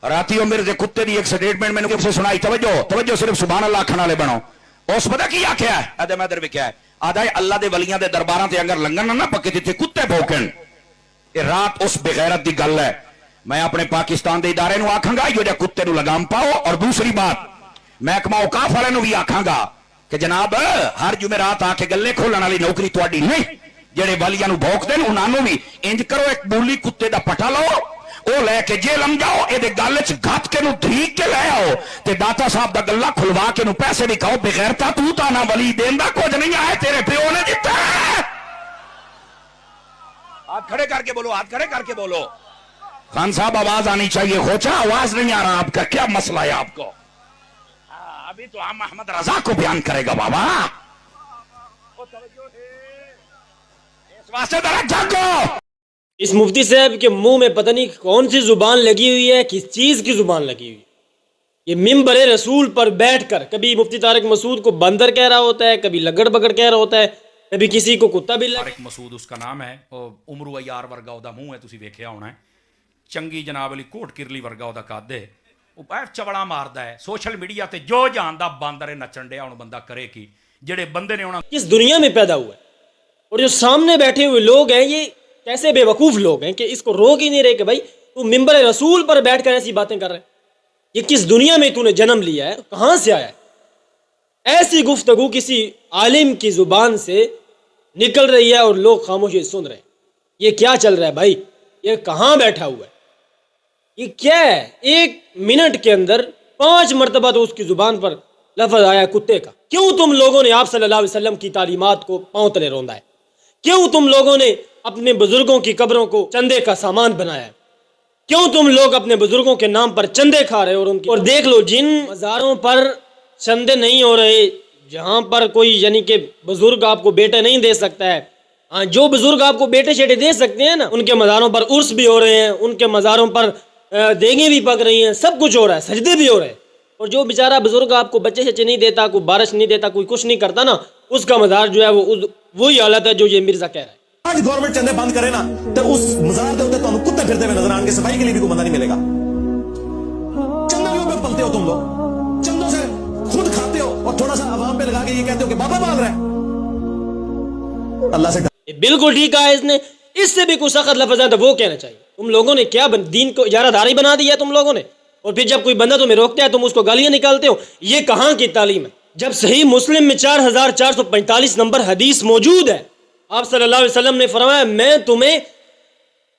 राती मेरे कुत्ते की एक स्टेटमेंट मैंने किसी सुनाई, तवज्जो तवज्जो, सिर्फ सुभान अल्लाह आखण वाले बनो। उस पता की आख्या है, अदे मैं इधर भी क्या है, आदा अल्लाह दे वलियां दे दरबारां ते अगर लंघन ना पक्के जिथे कुत्ते भौंकण, ये रात उस बेगैरत दी गल है। मैं अपने पाकिस्तान दे इदारे नूं आखांगा यो जे कुत्ते नूं लगाम पाओ। और दूसरी बात, महकमा औकाफ वाले नूं भी आखांगा कि जनाब हर जुमेरात आके गल्ले खोलण वाली नौकरी तुहाडी नहीं, जेड़े वलियां नूं भौंकदे ने उन्हां नूं भी इंज करो, एक बूली कुत्ते दा पटा लो, ਉਹ ਲੈ ਕੇ ਜੇਲ੍ਹ ਜਾਓ, ਇਹਦੇ ਗੱਲ 'ਚ ਗੱਤ ਕੇ ਨੂੰ ਧਰੀਕ ਕੇ ਲੈ ਆਓ ਤੇ ਦਾਤਾ ਸਾਹਿਬ ਦਾ ਗੱਲਾ ਖੁਲਵਾ ਕੇ ਨੂੰ ਪੈਸੇ ਵੀ ਖਾਓ। ਬਗੈਰਤਾ ਤੂੰ ਤਾਂ ਨਾ ਵਲੀ ਦੇਂਦਾ ਕੁਝ ਨਹੀਂ ਆਇਆ, ਤੇਰੇ ਪਿਓ ਨੇ ਦਿੱਤਾ। हाथ खड़े करके बोलो, हाथ खड़े करके बोलो। खान साहब आवाज आनी चाहिए, खोचा आवाज नहीं आ रहा, आपका क्या मसला है आपको? अभी तो हम मोहम्मद रजा को बयान करेगा बाबा, इस वास्ते जरा जागो। इस मुफ्ती साहब के मुंह में पता नहीं कौन सी जुबान लगी हुई है, किस चीज़ की जुबान लगी हुई है। ये मिंबर रसूल पर बैठकर कभी मुफ्ती तारिक मसूद को बंदर कह रहा होता है, कभी लगड़ बगड़ कह रहा होता है, कभी किसी को कुत्ता भी। तारिक मसूद उसका नाम है, उमरू अयार वर्गा ਉਹਦਾ ਮੂੰਹ ਹੈ, ਤੁਸੀਂ ਵੇਖਿਆ ਹੋਣਾ ਹੈ। ਚੰਗੀ ਜਨਾਬ ਅਲੀ ਕੋਟ ਕਿਰਲੀ ਵਰਗਾ ਉਹਦਾ ਕੱਦ ਹੈ, ਉਹ ਐ ਚਵੜਾ ਮਾਰਦਾ ਹੈ। ਸੋਸ਼ਲ ਮੀਡੀਆ ਤੇ ਜੋ ਜਾਣਦਾ ਬਾਂਦਰ ਨੱਚਣ ਡਿਆ, ਹੁਣ ਬੰਦਾ ਕਰੇ ਕੀ? ਜਿਹੜੇ ਬੰਦੇ ਨੇ ਉਹਨਾਂ किस दुनिया में पैदा हुआ है, और जो सामने बैठे हुए लोग हैं ये कैसे बेवकूफ़ लोग हैं कि इसको रोक ही नहीं रहे कि भाई तू मिंबर रसूल पर बैठकर ऐसी बातें कर रहे हैं। ये किस दुनिया में तूने जन्म लिया है, कहाँ से आया है? ऐसी गुफ्तगू किसी आलिम की ज़ुबान से निकल रही है और लोग खामोशी सुन रहे हैं। ये क्या चल रहा है भाई? ये कहाँ बैठा हुआ है? ये क्या है? एक मिनट के अंदर 5 मरतबा तो उसकी ज़ुबान पर लफ्ज़ आया कुत्ते का। क्यों तुम लोगों ने आप सल्लल्लाहु अलैहि वसल्लम की तालीमात को पांव तले रौंदा है? क्यों तुम लोगों ने अपने बुजुर्गों की कब्रों को चंदे का सामान बनाया है? क्यों तुम लोग अपने बुजुर्गों के नाम पर चंदे खा रहे हो? और देख लो, जिन मज़ारों पर चंदे नहीं हो रहे, जहाँ पर कोई यानी कि बुजुर्ग आपको बेटे नहीं दे सकता है, हाँ जो बुजुर्ग आपको बेटे शेटे दे सकते हैं ना, उनके मज़ारों पर उर्स भी हो रहे हैं, उनके मज़ारों पर देंगे भी पक रही हैं, सब कुछ हो रहा है, सजदे भी हो रहे हैं। और जो बेचारा बुजुर्ग आपको बच्चे शच्चे नहीं देता, कोई बारिश नहीं देता, कोई कुछ नहीं करता ना, उसका मज़ार जो है वो वही हालत है जो ये मिर्जा कह रहा है। आज गवर्नमेंट चंदे बंद करे ना तो उस मजार के उत्ते तुहानू कुत्ते फिरते हुए नजर आएंगे, सफाई के लिए भी कोई बंदा नहीं मिलेगा। चंदों पे पलते हो तुम लोग, चंदों से खुद खाते हो और थोड़ा सा आवाम पे लगा के ये कहते हो कि बाबा मांग रहा है। अल्लाह से बिल्कुल ठीक कहा इसने, इससे भी कुछ सख्त लफ्ज़ है तो वो कहना चाहिए। तुम लोगों ने क्या दीन को इजारादारी बना दिया है तुम लोगों ने, और फिर जब कोई बंदा तुम्हें रोकता है तुम उसको गालियां निकालते हो। ये कहाँ की तालीम है? जब सही मुस्लिम में 4445 नंबर हदीस मौजूद है, आप सल्लल्लाहु अलैहि वसल्लम ने फरमाया मैं तुम्हें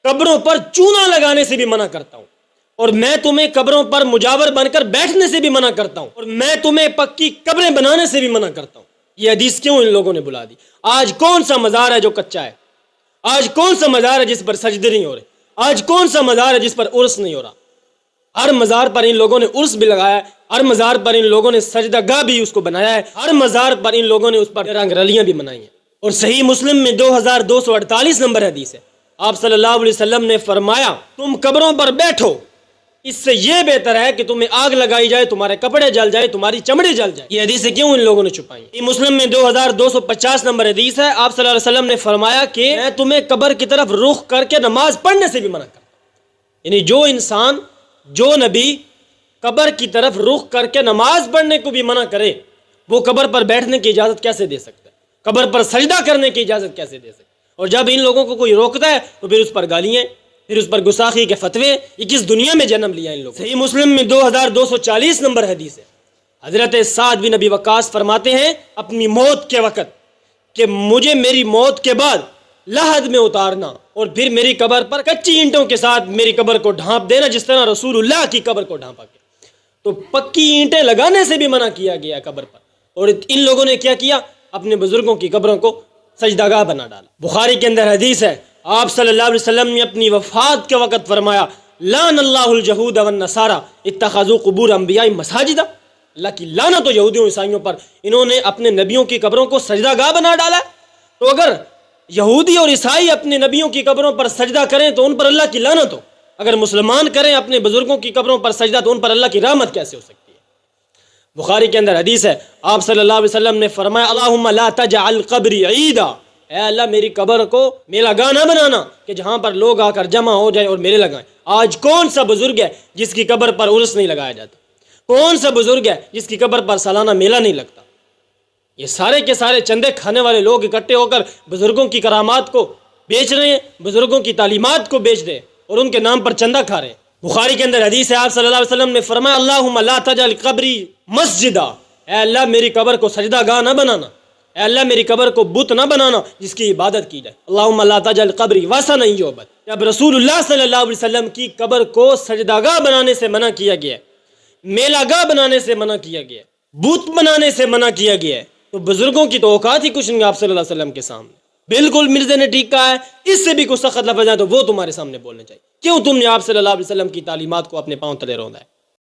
कब्रों पर चूना लगाने से भी मना करता हूँ, और मैं तुम्हें कब्रों पर मुजावर बनकर बैठने से भी मना करता हूँ, और मैं तुम्हें पक्की कब्रें बनाने से भी मना करता हूँ। ये हदीस क्यों इन लोगों ने बुला दी? आज कौन सा मज़ार है जो कच्चा है? आज कौन सा मज़ार है जिस पर सजदे नहीं हो रहे? आज कौन सा मज़ार है जिस पर उर्स नहीं हो रहा? हर मज़ार पर इन लोगों ने उर्स भी लगाया है, हर मज़ार पर इन लोगों ने सजदागाह भी उसको बनाया है, हर मज़ार पर इन लोगों ने उस पर रंग रलियाँ भी बनाई हैं। और सही मुस्लिम में 2248 नंबर हदीस है, आप सल्लल्लाहु अलैहि वसल्लम ने फरमाया तुम कब्रों पर बैठो, इससे ये बेहतर है कि तुम्हें आग लगाई जाए, तुम्हारे कपड़े जल जाए, तुम्हारी चमड़ी जल जाए। ये हदीसें क्यों इन लोगों ने छुपाई? ये मुस्लिम में 2250 नंबर हदीस है, आप सल्लल्लाहु अलैहि वसल्लम ने फरमाया कि मैं तुम्हें कब्र की तरफ रुख करके नमाज पढ़ने से भी मना करता हूं। यानी जो इंसान, जो नबी कब्र की तरफ रुख करके नमाज पढ़ने को भी मना करे, वो कब्र पर बैठने की इजाज़त कैसे दे सकता है? कब्र पर सजदा करने की इजाज़त कैसे दे सकता है? और जब इन लोगों को कोई रोकता है तो फिर उस पर गालियाँ, फिर उस पर गुस्ताखी के फतवे। ये किस दुनिया में जन्म लिया इन लोगों? सही मुस्लिम में 2240 नंबर हदीस है, हज़रत साद बिन अबी वक्कास फरमाते हैं अपनी मौत के वक़्त कि मुझे मेरी मौत के बाद लहद में उतारना और फिर मेरी कब्र पर कच्ची ईंटों के साथ मेरी कब्र को ढांप देना, जिस तरह रसूलुल्लाह की कब्र को ढांपा गया। तो पक्की ईंटें लगाने से भी मना किया गया कब्र पर। और इन लोगों ने क्या किया? अपने बुजुर्गों की कब्रों को सजदागाह बना डाला। बुखारी के अंदर हदीस है, आप सल्लल्लाहु अलैहि वसल्लम ने अपनी वफात के वक़्त फरमाया लानल्लाहुल यहूद वन नसारा इत्तखज़ू क़ुबूर अंबिया मसाजिदा। अल्लाह की लानत हो यहूदियों ईसाइयों पर, इन्होंने अपने नबियों की कब्रों को सजदागाह बना डाला। तो अगर यहूदी और ईसाई अपने नबियों की कब्रों पर सजदा करें तो उन पर अल्लाह की लानत हो, अगर मुसलमान करें अपने बुजुर्गों की कब्रों पर सजदा तो उन पर अल्लाह की रहमत कैसे हो सकती है? बुखारी के अंदर हदीस है, आप सल्लल्लाहु अलैहि वसल्लम ने फरमाया अल्लाहुम्मा ला तजअल क़ब्री ईदा اے اللہ میری قبر کو میلا گاہ نہ بنانا کہ جہاں پر لوگ آ کر جمع ہو جائیں اور میلے لگائیں. آج کون سا بزرگ ہے جس کی قبر پر عرس نہیں لگایا جاتا؟ کون سا بزرگ ہے جس کی قبر پر سالانہ میلہ نہیں لگتا؟ یہ سارے کے سارے چندے کھانے والے لوگ اکٹھے ہو کر بزرگوں کی کرامات کو بیچ رہے ہیں، بزرگوں کی تعلیمات کو بیچ رہے ہیں اور ان کے نام پر چندہ کھا رہے ہیں. بخاری کے اندر حدیث ہے، آپ صلی اللہ علیہ وسلم نے فرمایا اللہم لا تجعل قبری مسجدہ، اے اللہ میری قبر کو سجدہ گاہ نہ بنانا، اے اللہ میری قبر کو بت نہ بنانا جس کی عبادت کی جائے. اللہم لا تجعل قبری وثنا یعبد. جب رسول اللہ صلی اللہ علیہ وسلم کی قبر کو سجدہ گاہ بنانے سے منع کیا گیا ہے، میلہ گاہ بنانے سے منع کیا گیا ہے، بت بنانے سے منع کیا گیا ہے، تو بزرگوں کی تو اوقات ہی کچھ نہیں آپ صلی اللہ علیہ وسلم کے سامنے. بالکل مرزا نے ٹھیک کہا ہے، اس سے بھی کوئی سخت لفظ ہے تو وہ تمہارے سامنے بولنے چاہیے. کیوں تم نے آپ صلی اللہ علیہ وسلم کی تعلیمات کو اپنے پاؤں تلے روندا ہے؟